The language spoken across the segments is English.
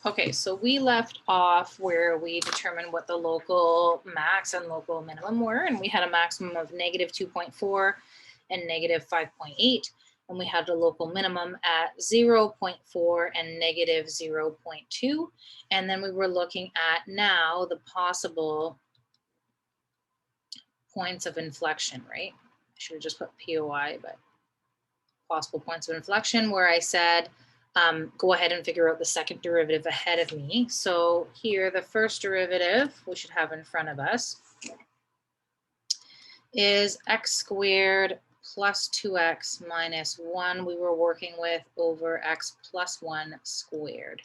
Okay, so we left off where we determined what the local max and local minimum were, and we had a maximum of negative 2.4 and negative 5.8, and we had a local minimum at 0.4 and negative 0.2, and then we were looking at now the possible points of inflection, right? I should have just put POI, but possible points of inflection where I said, go ahead and figure out the second derivative ahead of me. So here, the first derivative we should have in front of us is x squared plus 2x minus 1 we were working with over x plus 1 squared.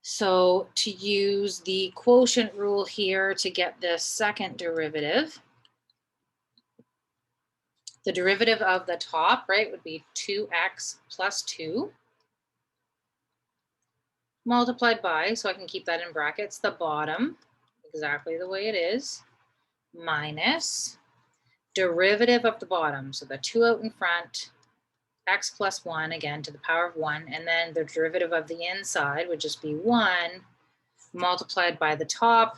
So to use the quotient rule here to get the second derivative, the derivative of the top, right, would be 2x plus 2 multiplied by, so I can keep that in brackets, the bottom, exactly the way it is, minus derivative of the bottom, so the 2 out in front, x plus 1, again, to the power of 1, and then the derivative of the inside would just be 1 multiplied by the top,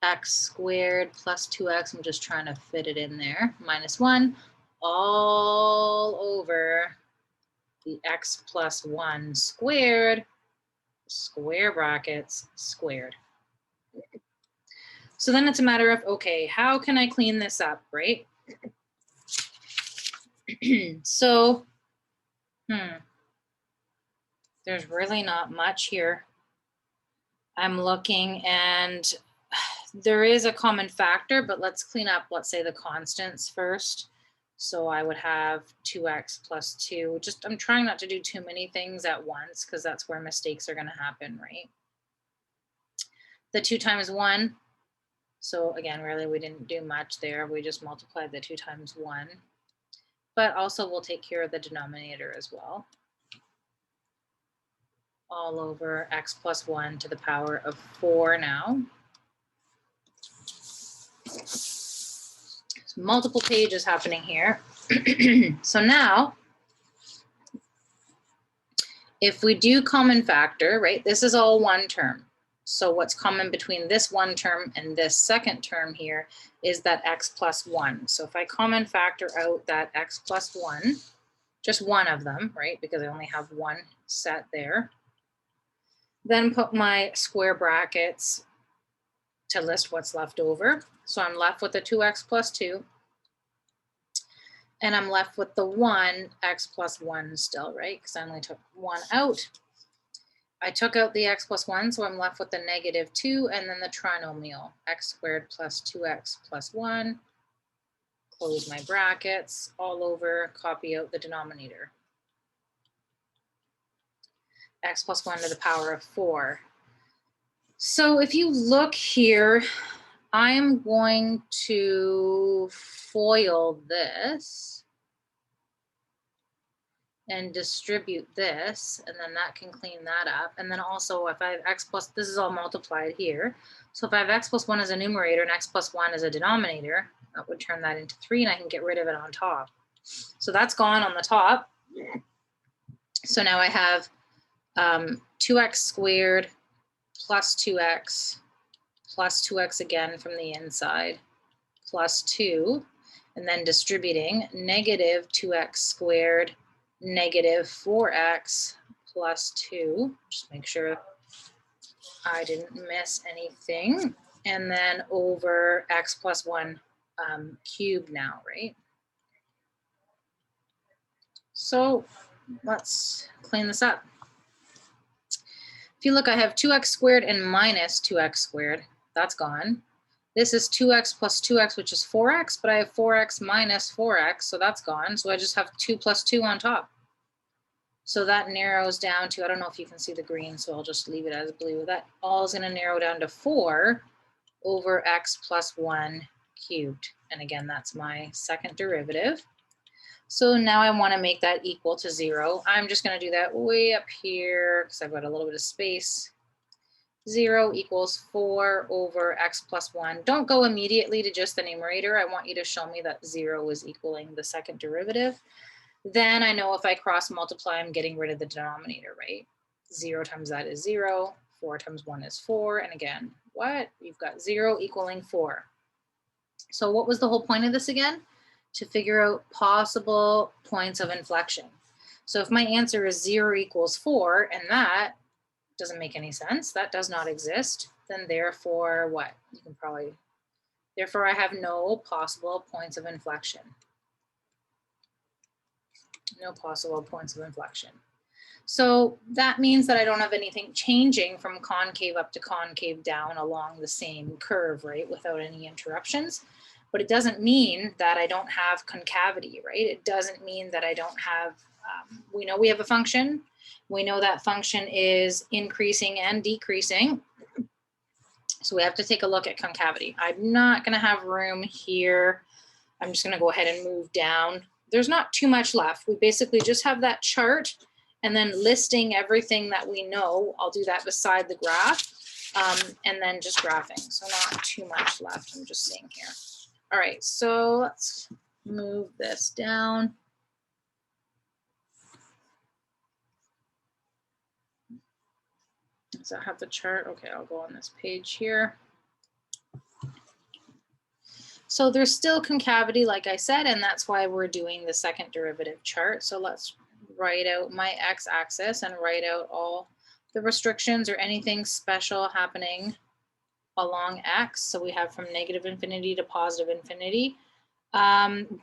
x squared plus 2x, I'm just trying to fit it in there, minus 1, all over the x plus 1 squared, square brackets, squared. So then it's a matter of, okay, how can I clean this up, right? So, there's really not much here. I'm looking and there is a common factor, but let's clean up, let's say the constants first. So I would have 2x plus 2. I'm trying not to do too many things at once because that's where mistakes are going to happen, right? The 2 times 1. So again, really, we didn't do much there. We just multiplied the 2 times 1. But also we'll take care of the denominator as well. All over x plus 1 to the power of 4 now. So multiple pages happening here. So now, if we do common factor, right, this is all one term. So what's common between this one term and this second term here is that x plus 1. So if I common factor out that x plus 1, just one of them, right, because I only have one set there, then put my square brackets to list what's left over. So I'm left with the 2x plus 2. And I'm left with the 1 x plus 1 still, right? Because I only took 1 out. I took out the x plus 1, so I'm left with the negative 2 and then the trinomial, x squared plus 2x plus 1. Close my brackets, all over, copy out the denominator. X plus 1 to the power of 4. So if you look here, I'm going to FOIL this and distribute this, and then that can clean that up. And then also if I have x plus, this is all multiplied here. So if I have x plus 1 as a numerator and x plus 1 as a denominator, that would turn that into 3 and I can get rid of it on top. So that's gone on the top. So now I have 2x squared plus 2x plus 2x again from the inside plus 2, and then distributing negative 2x squared negative 4x plus 2. Just make sure I didn't miss anything. And then over x plus 1 cubed now, right? So let's clean this up. If you look, I have 2x squared and minus 2x squared. That's gone. This is 2x plus 2x, which is 4x, but I have 4x minus 4x, so that's gone. So I just have 2 plus 2 on top. So that narrows down to, I don't know if you can see the green, so I'll just leave it as blue. That all is going to narrow down to 4 over x plus 1 cubed. And again, that's my second derivative. So now I want to make that equal to 0. I'm just going to do that way up here because I've got a little bit of space. 0 equals 4 over x plus 1. Don't go immediately to just the numerator. I want you to show me that 0 is equaling the second derivative. then I know if I cross multiply, I'm getting rid of the denominator, right? 0 times that is 0, 4 times 1 is 4, and again, what? You've got 0 equaling 4. So what was the whole point of this again? To figure out possible points of inflection. So if my answer is 0 equals 4, and that doesn't make any sense, that does not exist, then therefore what? You can probably, therefore I have no possible points of inflection. No possible points of inflection. So that means that I don't have anything changing from concave up to concave down along the same curve, right, without any interruptions. But it doesn't mean that I don't have concavity, right? It doesn't mean that I don't have, we know we have a function. We know that function is increasing and decreasing. So we have to take a look at concavity. I'm not going to have room here. I'm just going to go ahead and move down. There's not too much left. We basically just have that chart and then listing everything that we know. I'll do that beside the graph and then just graphing. So not too much left. I'm just seeing here. All right, so let's move this down. Does that have the chart? Okay, I'll go on this page here. So there's still concavity, like I said, and that's why we're doing the second derivative chart. So let's write out my x-axis and write out all the restrictions or anything special happening along x. So we have from negative infinity to positive infinity.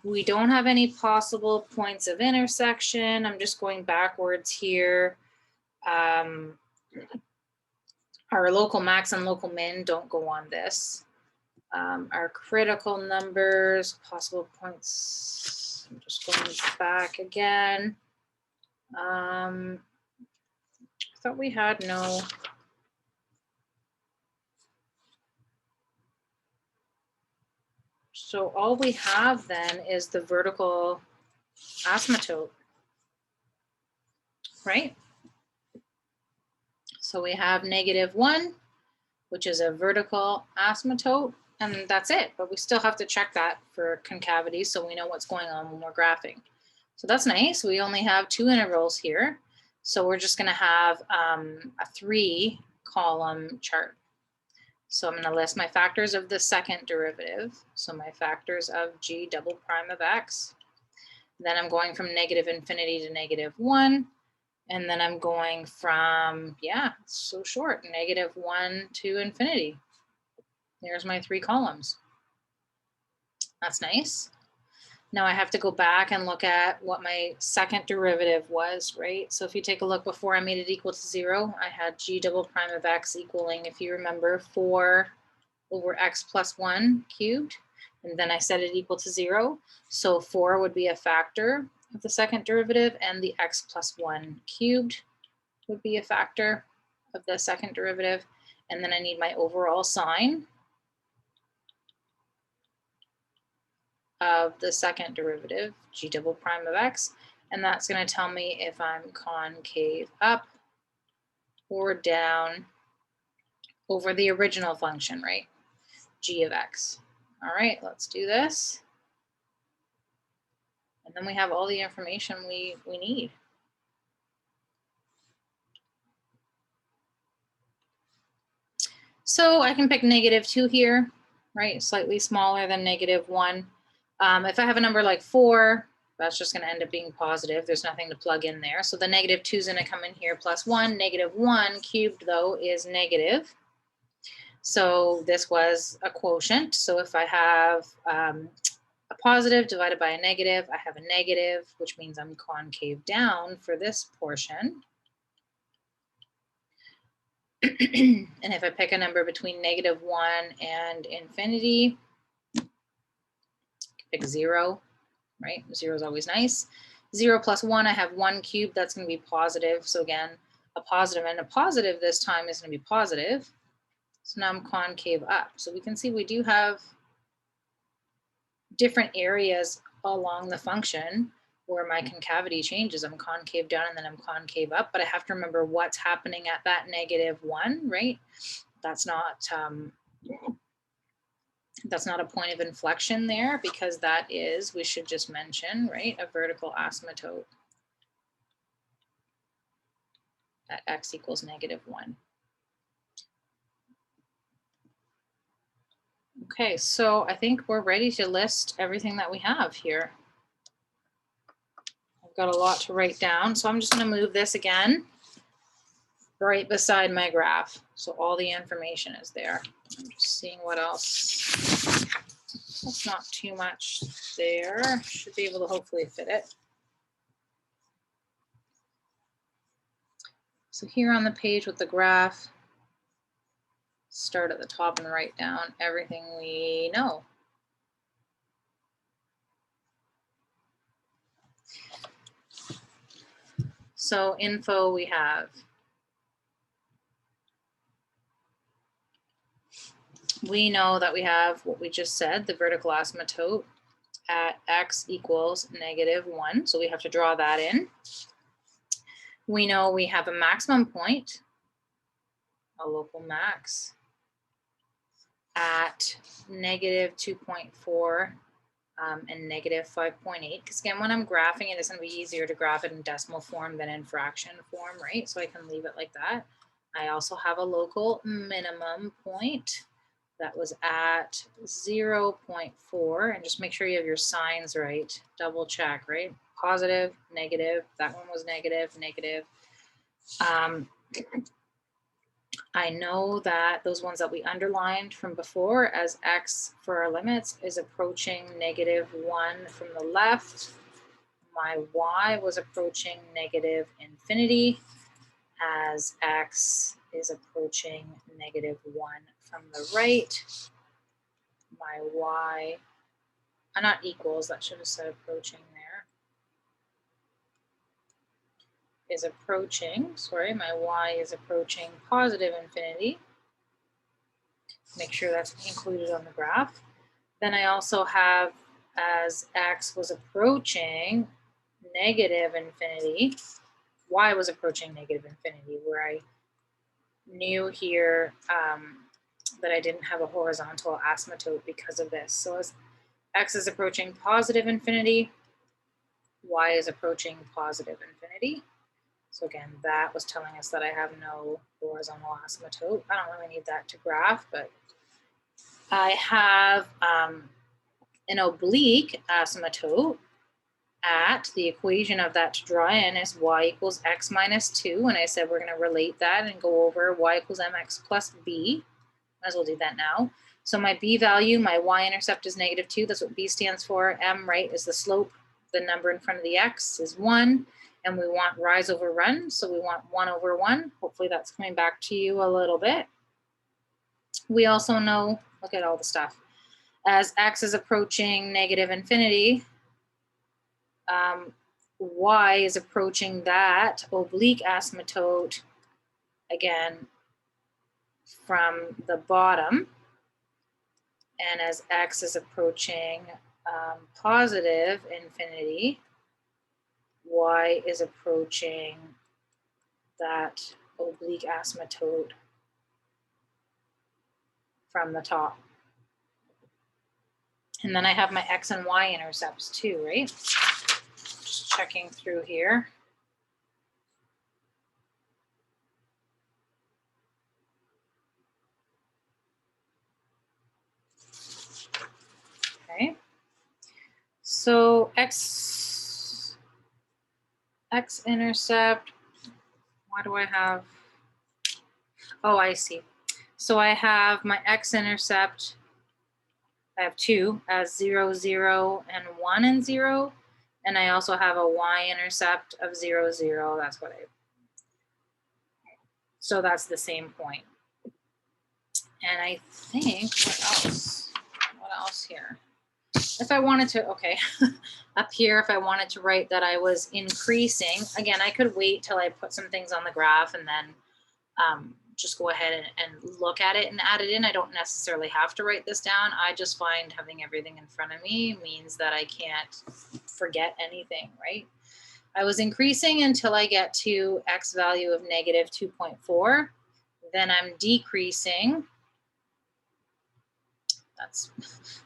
We don't have any possible points of intersection. I'm just going backwards here. Our local max and local min don't go on this. Our critical numbers, possible points, I'm just going back again. I thought we had no. So all we have then is the vertical asymptote, right? So we have -1, which is a vertical asymptote, and that's it. But we still have to check that for concavity so we know what's going on when we're graphing. So that's nice. We only have 2 intervals here. So we're just going to have a 3-column chart. So I'm going to list my factors of the second derivative. So my factors of g double prime of x. Then I'm going from negative infinity to -1. And then I'm going from, yeah, it's so short, -1 to infinity. There's my 3 columns. That's nice. Now I have to go back and look at what my second derivative was, right? So if you take a look, before I made it equal to 0, I had g double prime of x equaling, if you remember, 4 over x plus 1 cubed. And then I set it equal to 0. So 4 would be a factor of the second derivative, and the x plus 1 cubed would be a factor of the second derivative. And then I need my overall sign of the second derivative, g double prime of x, and that's going to tell me if I'm concave up or down over the original function, right? G of x. All right, let's do this. And then we have all the information we need. So I can pick -2 here, right? Slightly smaller than -1. If I have a number like 4, that's just going to end up being positive. There's nothing to plug in there. So the -2 is going to come in here plus 1. -1 cubed, though, is negative. So this was a quotient. So if I have a positive divided by a negative, I have a negative, which means I'm concave down for this portion. And if I pick a number between -1 and infinity, pick 0, right? 0 is always nice. 0 plus 1, I have 1 cubed, that's going to be positive. So again, a positive and a positive this time is going to be positive. So now I'm concave up. So we can see we do have different areas along the function where my concavity changes. I'm concave down and then I'm concave up, but I have to remember what's happening at that -1, right? That's not That's not a point of inflection there because that is, we should just mention, right, a vertical asymptote at x equals -1. Okay, so I think we're ready to list everything that we have here. I've got a lot to write down, so I'm just going to move this again right beside my graph. So all the information is there. I'm just seeing what else. That's not too much there. Should be able to hopefully fit it. So here on the page with the graph, start at the top and write down everything we know. So info we have. We know that we have what we just said, the vertical asymptote at x equals -1. So we have to draw that in. We know we have a maximum point, a local max, at -2.4 and -5.8. Because again, when I'm graphing it, it's going to be easier to graph it in decimal form than in fraction form, right? So I can leave it like that. I also have a local minimum point that was at 0.4, and just make sure you have your signs right. Double check, right? Positive, negative. That one was negative, negative. I know that those ones that we underlined from before as x for our limits is approaching -1 from the left. My y was approaching -infinity as x is approaching -1 from the right. My y, not equals, that should have said approaching there, is approaching, sorry, my y is approaching +infinity. Make sure that's included on the graph. Then I also have as x was approaching -infinity, y was approaching -infinity, where I knew here that I didn't have a horizontal asymptote because of this. So as x is approaching +infinity, y is approaching +infinity. So again, that was telling us that I have no horizontal asymptote. I don't really need that to graph, but I have an oblique asymptote at the equation of that to draw in is y equals x minus 2. And I said we're going to relate that and go over y equals mx plus b. Might as well do that now. So my b value, my y-intercept is -2. That's what b stands for. M, right, is the slope. The number in front of the x is 1. And we want rise over run. So we want 1 over 1. Hopefully that's coming back to you a little bit. We also know, look at all the stuff. As x is approaching -infinity, y is approaching that oblique asymptote again from the bottom. And as x is approaching +infinity, y is approaching that oblique asymptote from the top. And then I have my x and y intercepts too, right? Just checking through here. Okay. So x-intercept, why do I have, oh, I see. So I have my x-intercept, I have 2 as 0, 0, and 1 and 0. And I also have a y-intercept of 0, 0. That's what I, so that's the same point. And I think, what else? What else here? If I wanted to, okay, up here, if I wanted to write that I was increasing, again, I could wait till I put some things on the graph and then just go ahead and look at it and add it in. I don't necessarily have to write this down. I just find having everything in front of me means that I can't forget anything, right? I was increasing until I get to x value of -2.4. Then I'm decreasing That's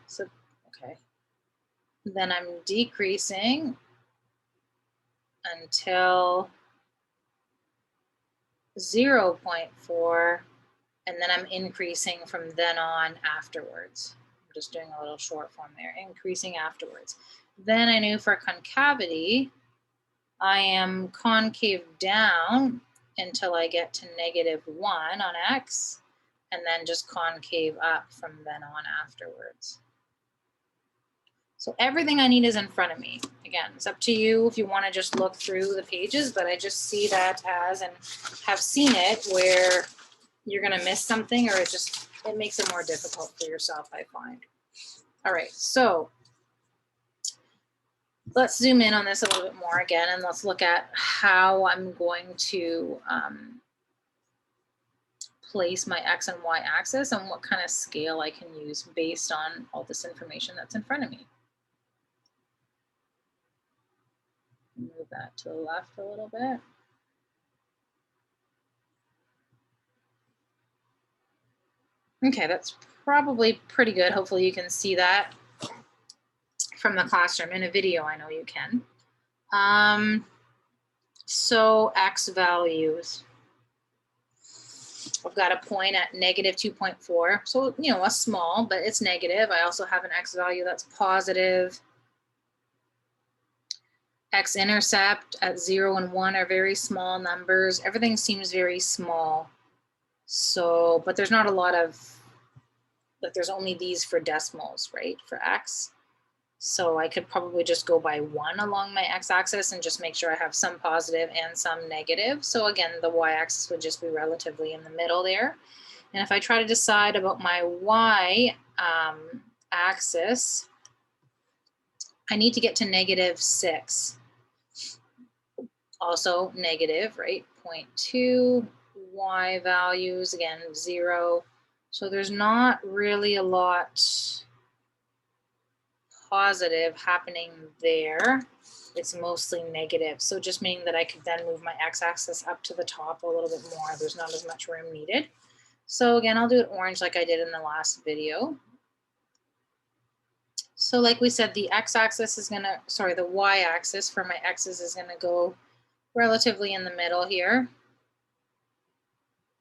so okay. Then I'm decreasing until 0.4, and then I'm increasing from then on afterwards. I'm just doing a little short form there, increasing afterwards. Then I knew for concavity, I am concave down until I get to -1 on X, and then just concave up from then on afterwards. So everything I need is in front of me. Again, it's up to you if you want to just look through the pages, but I just see that as, and have seen it where you're going to miss something, or it makes it more difficult for yourself, I find. All right, so let's zoom in on this a little bit more again, and let's look at how I'm going to place my X and Y axis and what kind of scale I can use based on all this information that's in front of me. Move that to the left a little bit. Okay, that's probably pretty good. Hopefully you can see that from the classroom. In a video, I know you can. So X values. I've got a point at -2.4. So, you know, a small, but it's negative. I also have an X value that's positive. X-intercept at 0 and 1 are very small numbers. Everything seems very small. So, but there's not a lot of, like there's only these for decimals, right, for X. So I could probably just go by 1 along my X-axis and just make sure I have some positive and some negative. So again, the Y-axis would just be relatively in the middle there. And if I try to decide about my Y-axis, I need to get to -6. Also negative, right? 0.2, Y values, again, 0. So there's not really a lot positive happening there. It's mostly negative. So just meaning that I could then move my X-axis up to the top a little bit more. There's not as much room needed. So again, I'll do it orange like I did in the last video. So like we said, the X-axis is gonna, sorry, the Y-axis for my X's is gonna go relatively in the middle here.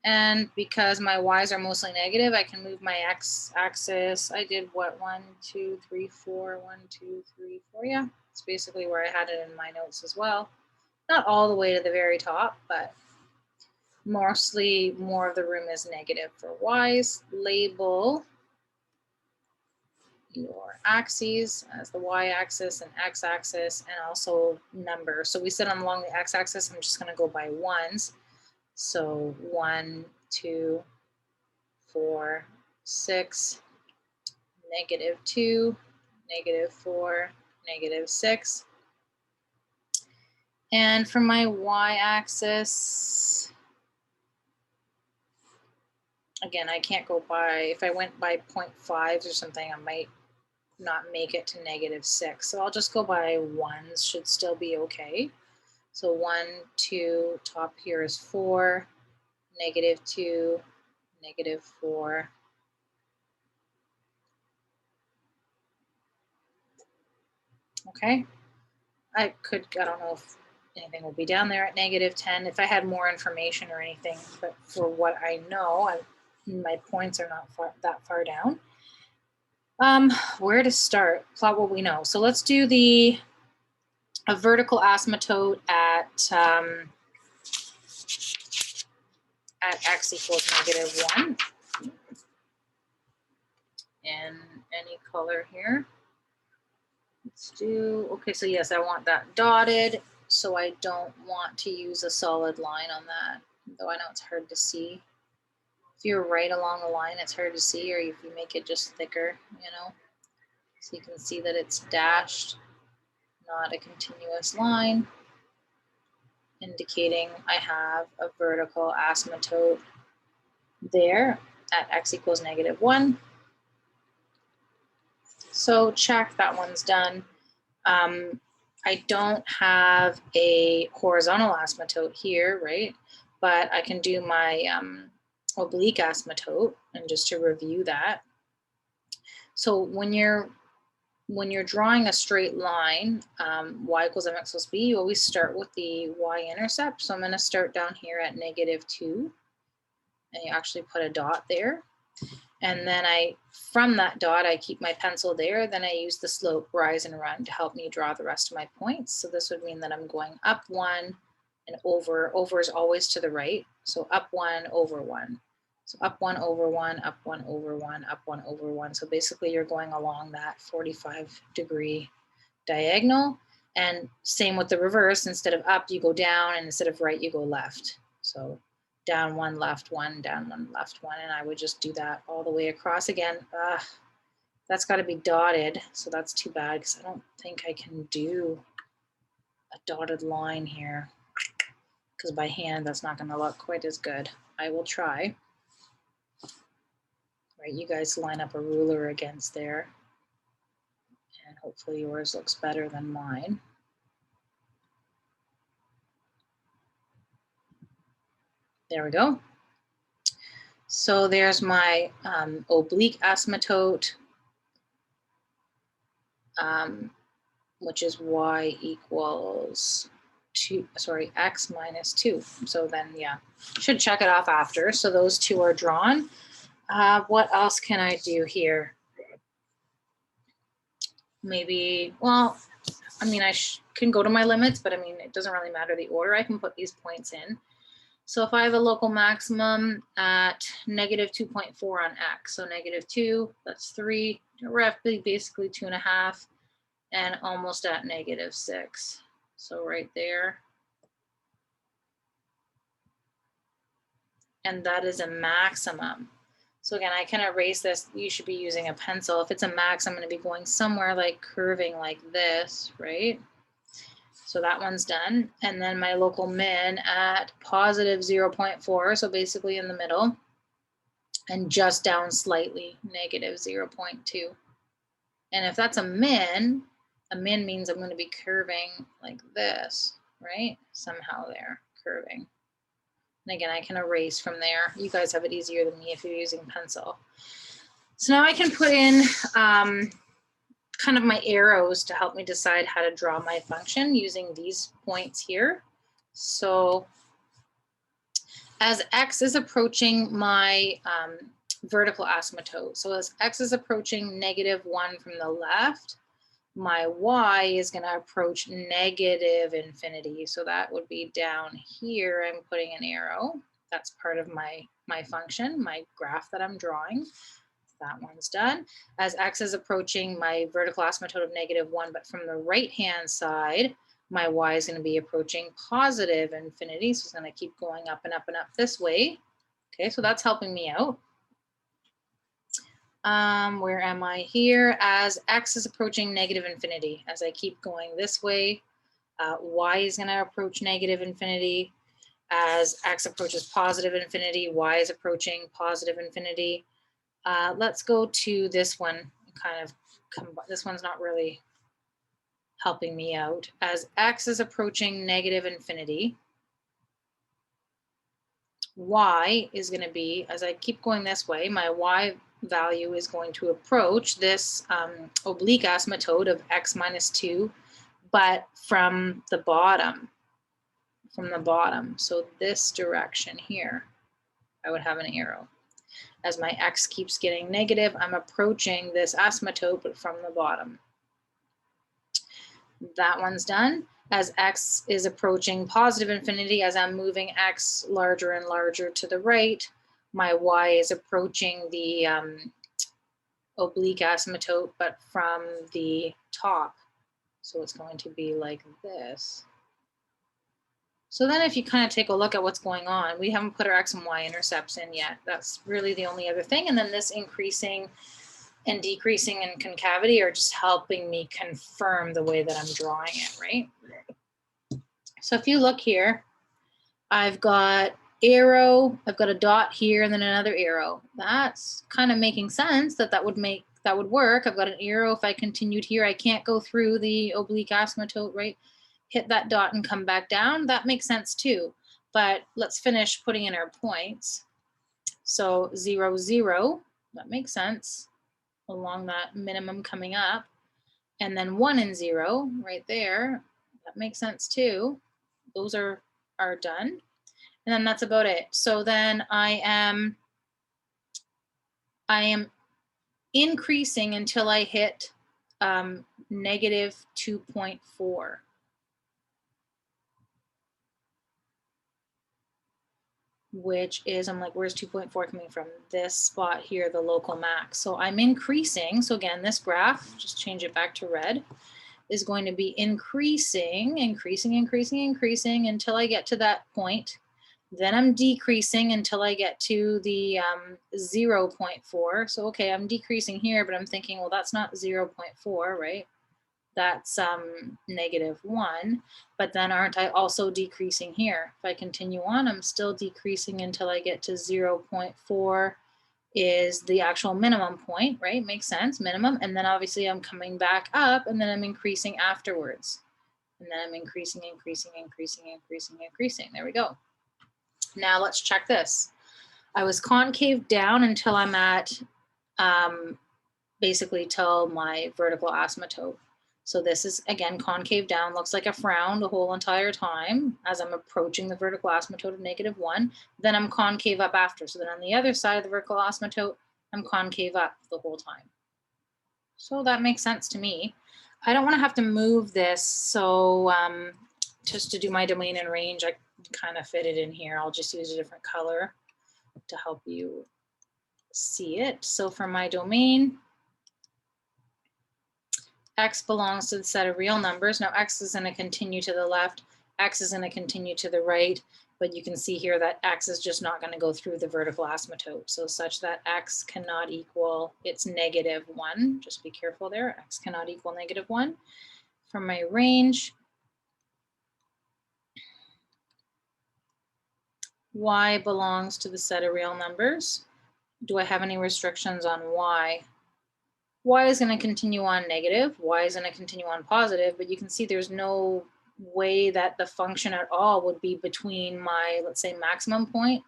And because my Y's are mostly negative, I can move my X-axis. I did what, 1, 2, 3, 4, 1, 2, 3, 4. Yeah, it's basically where I had it in my notes as well. Not all the way to the very top, but mostly more of the room is negative for Y's. Label your axes as the Y-axis and X-axis, and also number. So we said along the X-axis, I'm just going to go by ones. So 1, 2, 4, 6, -2, -4, -6. And for my Y-axis, again, I can't go by, if I went by 0.5s or something, I might not make it to -6. So I'll just go by ones, should still be okay. So 1, 2, top here is 4, -2, -4. Okay, I don't know if anything will be down there at -10 if I had more information or anything, but for what I know, my points are not that far down. Where to start? Plot what we know. So let's do a vertical asymptote at X equals -1 in any color here. Let's do, okay, so yes, I want that dotted, so I don't want to use a solid line on that, though I know it's hard to see. If you're right along the line, it's hard to see, or if you make it just thicker, you know, so you can see that it's dashed, not a continuous line, indicating I have a vertical asymptote there at X equals -1. So check, that one's done. I don't have a horizontal asymptote here, right? But I can do my oblique asymptote, and just to review that, So when you're drawing a straight line, y equals mx plus b, you always start with the y-intercept. So I'm going to start down here at -2, and you actually put a dot there. And then from that dot, I keep my pencil there. Then I use the slope, rise, and run to help me draw the rest of my points. So this would mean that I'm going up 1 and over. Over is always to the right. So up 1, over 1. So up 1, over 1, up 1, over 1, up 1, over 1. So basically you're going along that 45-degree diagonal. And same with the reverse. Instead of up, you go down, and instead of right, you go left. So down 1, left 1, down 1, left 1. And I would just do that all the way across again. That's got to be dotted. So that's too bad, because I don't think I can do a dotted line here, because by hand, that's not going to look quite as good. I will try. Right, you guys line up a ruler against there, and hopefully yours looks better than mine. There we go. So there's my oblique asymptote, which is y equals 2, sorry, x minus 2. So then, yeah, should check it off after. So those two are drawn. What else can I do here? Maybe, well, I mean, I can go to my limits, but I mean, it doesn't really matter the order. I can put these points in. So if I have a local maximum at -2.4 on x, so -2, that's 3, roughly basically 2.5, and almost at -6. So right there. And that is a maximum. So again, I can erase this. You should be using a pencil. If it's a max, I'm going to be going somewhere like curving like this, right? So that one's done. And then my local min at +0.4, so basically in the middle, and just down slightly, -0.2. And if that's a min means I'm going to be curving like this, right? Somehow there, curving. And again, I can erase from there. You guys have it easier than me if you're using pencil. So now I can put in kind of my arrows to help me decide how to draw my function using these points here. So as x is approaching my vertical asymptote, so as x is approaching -1 from the left, my y is going to approach -infinity. So that would be down here. I'm putting an arrow. That's part of my function, my graph that I'm drawing. That one's done. As x is approaching my vertical asymptote of -1, but from the right-hand side, my y is going to be approaching +infinity. So it's going to keep going up and up and up this way. Okay, so that's helping me out. Where am I here? As x is approaching -infinity, as I keep going this way, y is going to approach -infinity. As x approaches +infinity, y is approaching +infinity. Let's go to this one. This one's not really helping me out. As x is approaching -infinity, y is going to be, as I keep going this way, my y value is going to approach this oblique asymptote of x minus 2, but from the bottom. So this direction here, I would have an arrow. As my x keeps getting negative, I'm approaching this asymptote, but from the bottom. That one's done. As x is approaching +infinity, as I'm moving x larger and larger to the right, my y is approaching the oblique asymptote, but from the top. So it's going to be like this. So then if you kind of take a look at what's going on, we haven't put our x and y intercepts in yet. That's really the only other thing. And then this increasing and decreasing in concavity are just helping me confirm the way that I'm drawing it, right? So if you look here, I've got arrow, I've got a dot here and then another arrow. That's kind of making sense that would work. I've got an arrow. If I continued here, I can't go through the oblique asymptote, right? Hit that dot and come back down. That makes sense too. But let's finish putting in our points. So 0, 0, that makes sense. along that minimum coming up. And then 1 and 0 right there. That makes sense too. Those are done. And then that's about it. So then I am increasing until I hit negative 2.4. Which is, I'm like, where's 2.4 coming from? This spot here, the local max. So I'm increasing. So again, this graph, just change it back to red, is going to be increasing until I get to that point. Then I'm decreasing until I get to the 0.4. So, okay, I'm decreasing here, but I'm thinking, well, that's not 0.4, right? That's negative 1, but then aren't I also decreasing here? If I continue on, I'm still decreasing until I get to 0.4 is the actual minimum point, right? Makes sense, minimum. And then obviously I'm coming back up and then I'm increasing afterwards. And then I'm increasing. There we go. Now let's check this. I was concave down until I'm at basically till my vertical asymptote. So this is, again, concave down, looks like a frown the whole entire time as I'm approaching the vertical asymptote of negative 1. Then I'm concave up after. So then on the other side of the vertical asymptote, I'm concave up the whole time. So that makes sense to me. I don't want to have to move this. So just to do my domain and range, I kind of fit it in here. I'll just use a different color to help you see it. So for my domain, X belongs to the set of real numbers. Now X is going to continue to the left, X is going to continue to the right, but you can see here that X is just not going to go through the vertical asymptote. So such that X cannot equal, it's negative 1. Just be careful there. X cannot equal negative 1. For my range, Y belongs to the set of real numbers. Do I have any restrictions on Y? Y is going to continue on negative, Y is going to continue on positive, but you can see there's no way that the function at all would be between my, let's say, maximum point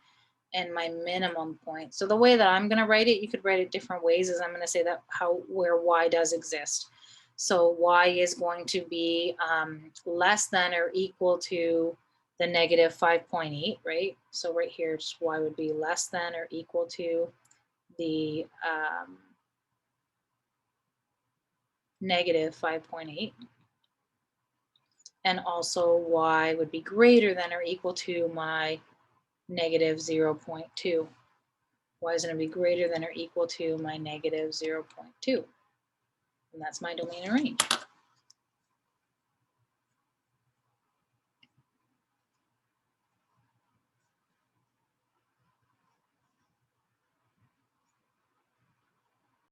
and my minimum point. So the way that I'm going to write it, you could write it different ways, is I'm going to say that where Y does exist. So Y is going to be less than or equal to the negative 5.8, right? So right here, just Y would be less than or equal to the negative 5.8. And also Y would be greater than or equal to my negative 0.2. Y is going to be greater than or equal to my negative 0.2. And that's my domain and range.